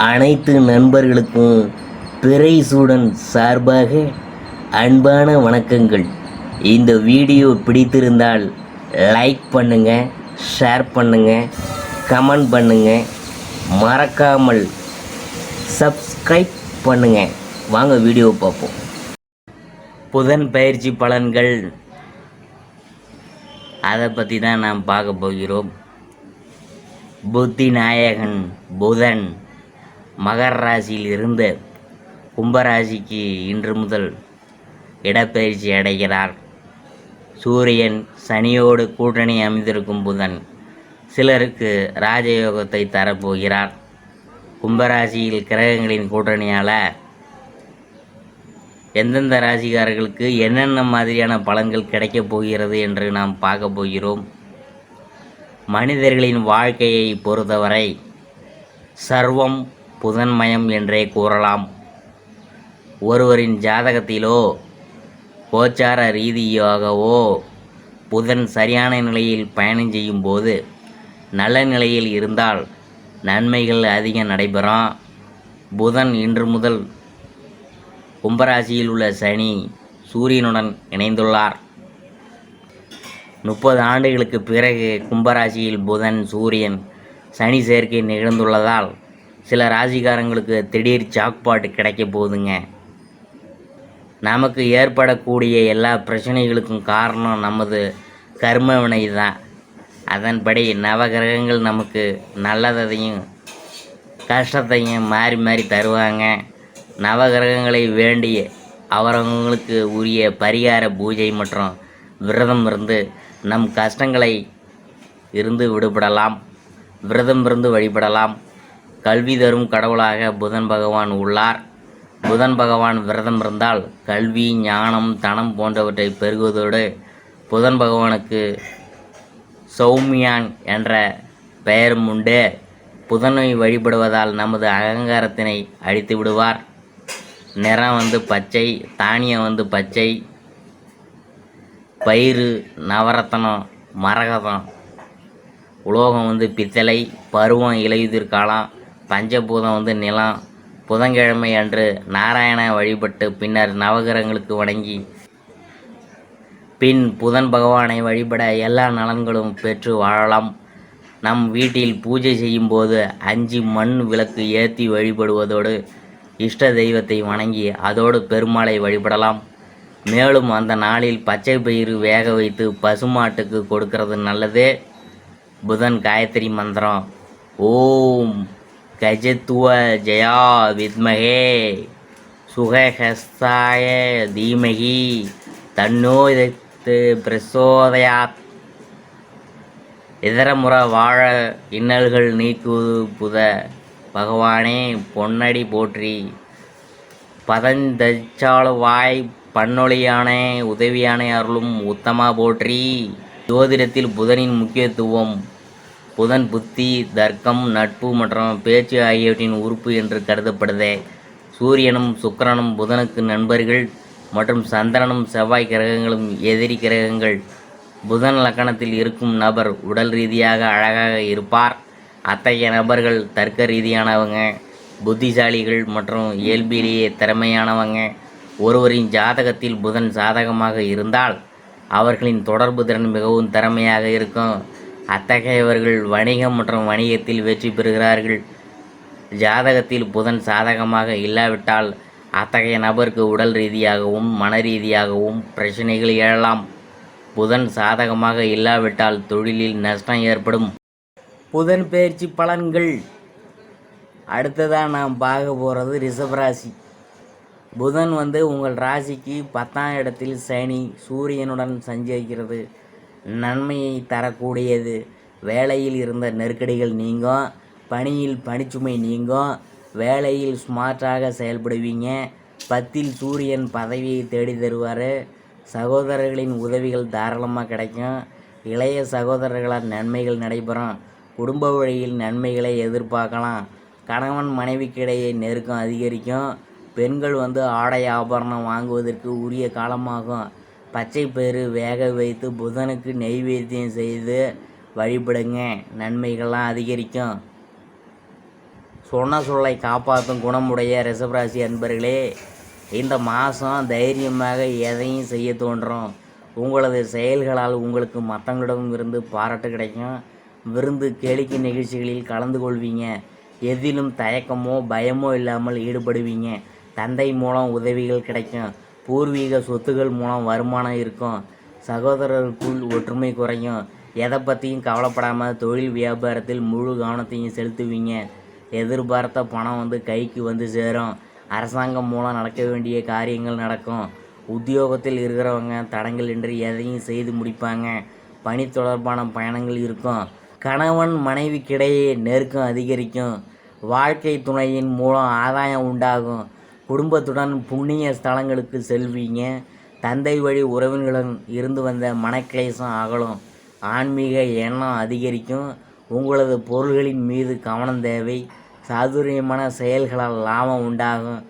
அனைத்து நண்பர்களுக்கும் பிறைசூடன் சார்பாக அன்பான வணக்கங்கள். இந்த வீடியோ பிடித்திருந்தால் லைக் பண்ணுங்கள், ஷேர் பண்ணுங்கள், கமெண்ட் பண்ணுங்கள், மறக்காமல் சப்ஸ்கிரைப் பண்ணுங்கள். வாங்க வீடியோ பார்ப்போம். புதன் பயிற்சி பலன்கள் அதை பற்றி தான் நாம் பார்க்க போகிறோம். புத்தி நாயகன் புதன் மகர ராசியில் இருந்து கும்பராசிக்கு இன்று முதல் இடப்பெயர்ச்சி அடைகிறார். சூரியன் சனியோடு கூட்டணி அமைந்திருக்கும் புதன் சிலருக்கு ராஜயோகத்தை தரப்போகிறார். கும்பராசியில் கிரகங்களின் கூட்டணியால் எந்தெந்த ராசிக்காரர்களுக்கு என்னென்ன மாதிரியான பலன்கள் கிடைக்கப் போகிறது என்று நாம் பார்க்க போகிறோம். மனிதர்களின் வாழ்க்கையை பொறுத்தவரை சர்வம் புதன்மயம் என்றே கூறலாம். ஒருவரின் ஜாதகத்திலோ கோச்சார ரீதியாகவோ புதன் சரியான நிலையில் பயணம் செய்யும் போது நல்ல நிலையில் இருந்தால் நன்மைகள் அதிகம் நடைபெறும். புதன் இன்று முதல் கும்பராசியில் உள்ள சனி சூரியனுடன் இணைந்துள்ளார். 30 ஆண்டுகளுக்கு பிறகு கும்பராசியில் புதன் சூரியன் சனி சேர்க்கை நிகழ்ந்துள்ளதால் சில ராசிக்காரங்களுக்கு திடீர் ஜாக்பாட் கிடைக்க போகுதுங்க. நமக்கு ஏற்படக்கூடிய எல்லா பிரச்சனைகளுக்கும் காரணம் நமது கர்ம வினை தான். அதன்படி நவகிரகங்கள் நமக்கு நல்லதையும் கஷ்டத்தையும் மாறி மாறி தருவாங்க. நவகிரகங்களை வேண்டிய அவரவங்களுக்கு உரிய பரிகார பூஜை மற்றும் விரதம் இருந்து நம் கஷ்டங்களை இருந்து விடுபடலாம். விரதம் இருந்து வழிபடலாம். கல்வி தரும் கடவுளாக புதன் பகவான் உள்ளார். புதன் பகவான் விரதம் இருந்தால் கல்வி, ஞானம், தனம் போன்றவற்றை பெருகுவதோடு புதன் பகவானுக்கு சௌமியான் என்ற பெயரும் உண்டு. புதனை வழிபடுவதால் நமது அகங்காரத்தினை அழித்து விடுவார். நிறம் பச்சை, தானியம் பச்சை, பயிறு நவரத்தனம், மரகதம், உலோகம் பித்தளை, பருவம் இலையுதிர் காலம், பஞ்சபூதம் நிலம். புதன்கிழமை அன்று நாராயண வழிபட்டு பின்னர் நவகிரகங்களுக்கு வணங்கி பின் புதன் பகவானை வழிபட எல்லா நலன்களும் பெற்று வாழலாம். நம் வீட்டில் பூஜை செய்யும் போது 5 மண் விளக்கு ஏற்றி வழிபடுவதோடு இஷ்ட தெய்வத்தை வணங்கி அதோடு பெருமாளை வழிபடலாம். மேலும் அந்த நாளில் பச்சை பயிறு வேக வைத்து பசுமாட்டுக்கு கொடுக்கறது நல்லது. புதன் காயத்ரி மந்திரம் ஓம் கஜத்துவ ஜயா வித்மகே சுகஹஸ்தாய தீமகி தன்னோ பிரசோதயாத். இதர வாழ இன்னல்கள் நீக்குவது புத பகவானே பொன்னடி போற்றி. பதஞ்சச்சாளுவாய் பன்னொழியானே உதவியானே அருளும் உத்தமா போற்றி. ஜோதிடத்தில் புதனின் முக்கியத்துவம் புதன் புத்தி, தர்க்கம், நட்பு மற்றும் பேச்சு ஆகியவற்றின் உறுப்பு என்று கருதப்படுது. சூரியனும் சுக்கிரனும் புதனுக்கு நண்பர்கள் மற்றும் சந்திரனும் செவ்வாய் கிரகங்களும் எதிரி கிரகங்கள். புதன் லக்கணத்தில் இருக்கும் நபர் உடல் ரீதியாக அழகாக இருப்பார். அத்தகைய நபர்கள் தர்க்க ரீதியானவங்க, புத்திசாலிகள் மற்றும் இயல்பிலேயே திறமையானவங்க. ஒருவரின் ஜாதகத்தில் புதன் சாதகமாக இருந்தால் அவர்களின் தொடர்பு திறன் மிகவும் திறமையாக இருக்கும். அத்தகையவர்கள் வணிகம் மற்றும் வணிகத்தில் வெற்றி பெறுகிறார்கள். ஜாதகத்தில் புதன் சாதகமாக இல்லாவிட்டால் அத்தகைய நபருக்கு உடல் ரீதியாகவும் மன ரீதியாகவும் பிரச்சனைகள் எழலாம். புதன் சாதகமாக இல்லாவிட்டால் தொழிலில் நஷ்டம் ஏற்படும். புதன் பயிற்சி பலன்கள் அடுத்ததாக நாம் பார்க்க போகிறது ரிஷபராசி. புதன் உங்கள் ராசிக்கு 10ஆம் இடத்தில் சனி சூரியனுடன் சஞ்சரிக்கிறது. நன்மையை தரக்கூடியது. வேலையில் இருந்த நெருக்கடிகள் நீங்கும். பணியில் பணிச்சுமை நீங்கும். வேலையில் ஸ்மார்ட்டாக செயல்படுவீங்க. 10ல் சூரியன் பதவியை தேடி தருவார். சகோதரர்களின் உதவிகள் தாராளமாக கிடைக்கும். இளைய சகோதரர்களால் நன்மைகள் நடைபெறும். குடும்ப வழியில் நன்மைகளை எதிர்பார்க்கலாம். கணவன் மனைவிக்கிடையே நெருக்கம் அதிகரிக்கும். பெண்கள் ஆடை ஆபரணம் வாங்குவதற்கு உரிய காலமாகும். பச்சை பயிறு வேக வைத்து புதனுக்கு நெய்வேத்தியம் செய்து வழிபடுங்க. நன்மைகள்லாம் அதிகரிக்கும். சொன்ன சொல்லை காப்பாற்றும் குணமுடைய ரிஷபராசி அன்பர்களே, இந்த மாதம் தைரியமாக எதையும் செய்ய தோன்றும். உங்களது செயல்களால் உங்களுக்கு மற்றவங்களிடம் இருந்து பாராட்டு கிடைக்கும். விருந்து கேளிக்கை நிகழ்ச்சிகளில் கலந்து கொள்வீங்க. எதிலும் தயக்கமோ பயமோ இல்லாமல் ஈடுபடுவீங்க. தந்தை மூலம் உதவிகள் கிடைக்கும். பூர்வீக சொத்துகள் மூலம் வருமானம் இருக்கும். சகோதரருக்குள் ஒற்றுமை குறையும். எதை பற்றியும் கவலைப்படாமல் தொழில் வியாபாரத்தில் முழு கவனத்தையும் செலுத்துவீங்க. எதிர்பார்த்த பணம் கைக்கு சேரும். அரசாங்கம் மூலம் நடக்க வேண்டிய காரியங்கள் நடக்கும். உத்தியோகத்தில் இருக்கிறவங்க தடங்கள் இன்றி எதையும் செய்து முடிப்பாங்க. பணி தொடர்பான பயணங்கள் இருக்கும். கணவன் மனைவிக்கிடையே நெருக்கம் அதிகரிக்கும். வாழ்க்கை துணையின் மூலம் ஆதாயம் உண்டாகும். குடும்பத்துடன் புண்ணிய ஸ்தலங்களுக்கு செல்வீங்க. தந்தை வழி உறவினர்களுடன் இருந்து வந்த மனக்லேசம் அகலும். ஆன்மீக எண்ணம் அதிகரிக்கும். உங்களது பொருள்களின் மீது கவனம் தேவை. சாதுரியமான செயல்களால் லாபம் உண்டாகும்.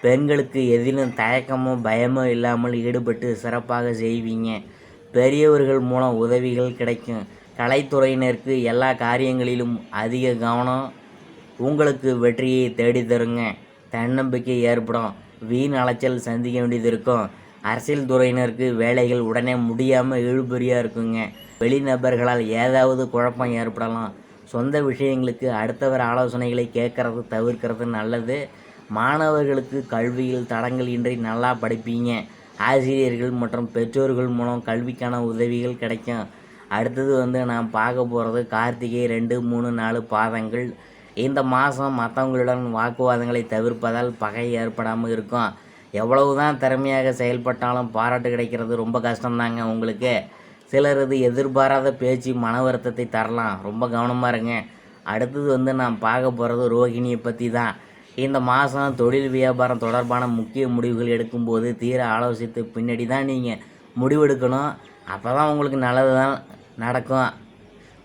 பெண்களுக்கு எதிலும் தயக்கமோ பயமோ இல்லாமல் ஈடுபட்டு சிறப்பாக செய்வீங்க. பெரியவர்கள் மூலம் உதவிகள் கிடைக்கும். கலைத்துறையினருக்கு எல்லா காரியங்களிலும் அதிக கவனம் உங்களுக்கு வெற்றியை தேடி தருங்க. தன்னம்பிக்கை ஏற்படும். வீண் அலைச்சல் சந்திக்க வேண்டியது இருக்கும். அரசியல் துறையினருக்கு வேலைகள் உடனே முடியாமல் இழுபறியாக இருக்குங்க. வெளிநபர்களால் ஏதாவது குழப்பம் ஏற்படலாம். சொந்த விஷயங்களுக்கு அடுத்தவர் ஆலோசனைகளை கேட்கறது தவிர்க்கிறது நல்லது. மாணவர்களுக்கு கல்வியில் தடங்கள் இன்றி நல்லா படிப்பீங்க. ஆசிரியர்கள் மற்றும் பெற்றோர்கள் மூலம் கல்விக்கான உதவிகள் கிடைக்கும். அடுத்தது நான் பார்க்க போகிறது கார்த்திகை 2, 3, 4 பாதங்கள். இந்த மாதம் மற்றவங்களுடன் வாக்குவாதங்களை தவிர்ப்பதால் பகை ஏற்படாமல் இருக்கும். எவ்வளவு தான் திறமையாக செயல்பட்டாலும் பாராட்டு கிடைக்கிறது ரொம்ப கஷ்டம்தாங்க உங்களுக்கு. சிலரது எதிர்பாராத பேச்சு மன வருத்தத்தை தரலாம். ரொம்ப கவனமாக இருங்க. அடுத்தது நான் பார்க்க போகிறது ரோகிணியை பற்றி தான். இந்த மாதம் தொழில் வியாபாரம் தொடர்பான முக்கிய முடிவுகள் எடுக்கும்போது தீர ஆலோசித்து பின்னாடி தான் நீங்கள் முடிவெடுக்கணும். அப்போ தான் உங்களுக்கு நல்லது தான் நடக்கும்.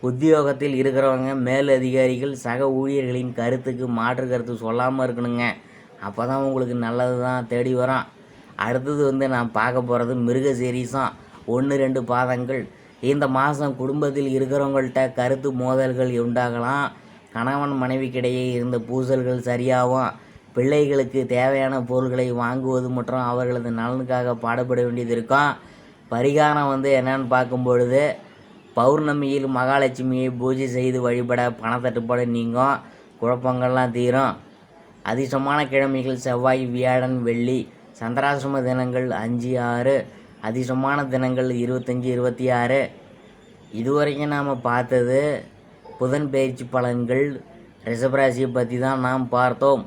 உத்தியோகத்தில் இருக்கிறவங்க மேல் அதிகாரிகள் சக ஊழியர்களின் கருத்துக்கு மாற்று கருத்து சொல்லாமல் இருக்கணுங்க. அப்போ தான் உங்களுக்கு நல்லது தான் தேடி வரும். அடுத்தது நான் பார்க்க போகிறது மிருகசீரிசம் 1, 2 பாதங்கள். இந்த மாதம் குடும்பத்தில் இருக்கிறவங்கள்ட்ட கருத்து மோதல்கள் உண்டாகலாம். கணவன் மனைவிக்கிடையே இருந்த பூசல்கள் சரியாகும். பிள்ளைகளுக்கு தேவையான பொருட்களை வாங்குவது மற்றும் அவர்களது நலனுக்காக பாடுபட வேண்டியது இருக்கும். பரிகாரம் என்னென்னு பார்க்கும் பொழுது பௌர்ணமியில் மகாலட்சுமியை பூஜை செய்து வழிபட பணத்தட்டுப்பாடு நீங்கும். குழப்பங்கள்லாம் தீரும். அதிர்ஷ்டமான கிழமைகள் செவ்வாய், வியாழன், வெள்ளி. சந்திராசிரம தினங்கள் 5, 6. அதிர்ஷ்டமான தினங்கள் 25, 26. இதுவரைக்கும் நாம் பார்த்தது புதன் பயிற்சி பலன்கள் ரிஷபராசியை பற்றி தான் நாம் பார்த்தோம்.